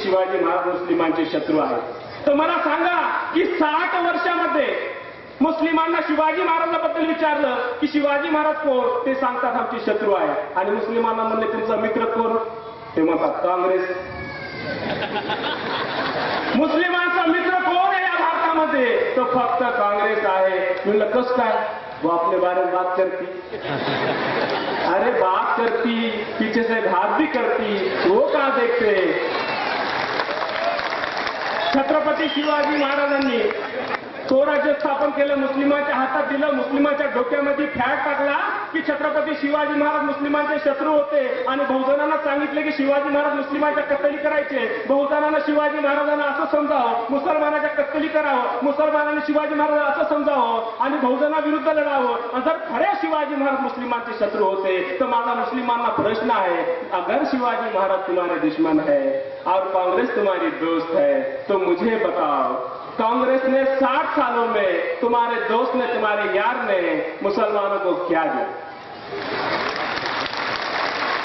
शिवाजी महाराज मुस्लिमांचे शत्रू आहेत. तर मला सांगा की 60 वर्षामध्ये मुस्लिमांना शिवाजी महाराजांबद्दल विचारलं की शिवाजी महाराज कोण, ते सांगतात आमचे शत्रू आहे. आणि मुस्लिमांना म्हणले तुमचा मित्र कोण, ते म्हणतात काँग्रेस. मुस्लिमांचा मित्र कोण आहे या भारतामध्ये, तो फक्त काँग्रेस आहे. म्हणलं कस काय, वो अपने बारे में बात करती, अरे बात करती, पीछे से घात भी करती, वो का देखते. छत्रपती शिवाजी महाराजांनी स्वराज्य स्थापन केलं, मुस्लिमांच्या हातात दिलं, मुस्लिमांच्या डोक्यामध्ये फॅट टाकला की छत्रपती शिवाजी महाराज मुस्लिमांचे शत्रू होते. आणि बहुजनांना सांगितले की शिवाजी महाराज मुस्लिमांच्या कत्तली करायचे. बहुजनांना शिवाजी महाराजांना असं समजावं, मुसलमानाच्या कत्तली करावं, मुसलमानांनी शिवाजी महाराजांना असं समजावं आणि बहुजनाविरुद्ध लढावं. जर खरे शिवाजी महाराज मुस्लिमांचे शत्रू होते तर माझा मुस्लिमांना प्रश्न आहे, अगर शिवाजी महाराज तुम्हारे दुश्मन है और कांग्रेस तुम्हारी दोस्त है तो मुझे बताओ, कांग्रेस ने 60 सालों में तुम्हारे दोस्त ने, तुम्हारे यार ने मुसलमानों को क्या दिया.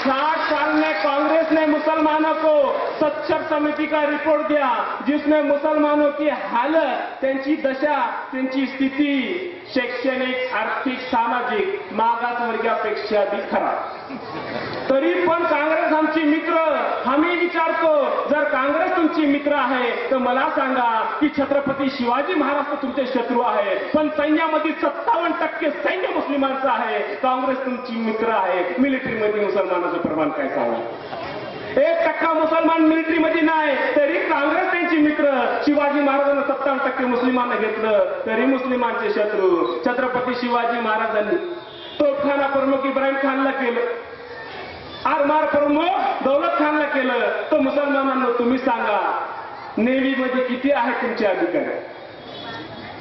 60 साल में कांग्रेस ने मुसलमानों को सच्चर समिति का रिपोर्ट दिया जिसमें मुसलमानों की हालत, त्यांची दशा, त्यांची स्थिती शैक्षणिक, आर्थिक, सामाजिक मागासवर्गीयापेक्षा भी खराब. तरी पण काँग्रेस आमची मित्र. आम्ही विचारतो, जर काँग्रेस तुमची मित्र आहे तर मला सांगा की छत्रपती शिवाजी महाराज तुमचे शत्रू आहे. पण सैन्यामध्ये 57% सैन्य मुस्लिमांचं आहे. काँग्रेस तुमची मित्र आहे. मिलिटरीमध्ये मुसलमानाचं प्रमाण काय सांगा, 1% मुसलमान मिलिटरीमध्ये नाही, तरी काँग्रेस त्यांची मित्र. शिवाजी महाराजांना 57% मुस्लिमांना घेतलं तरी मुस्लिमांचे शत्रू. छत्रपती शिवाजी महाराजांनी तोफखाना प्रमुख इब्राहिम खानला केलं, आरमार प्रमुख दौलत खानला केलं. तर मुसलमानांना तुम्ही सांगा नेव्हीमध्ये किती आहे तुमचे अधिकारी.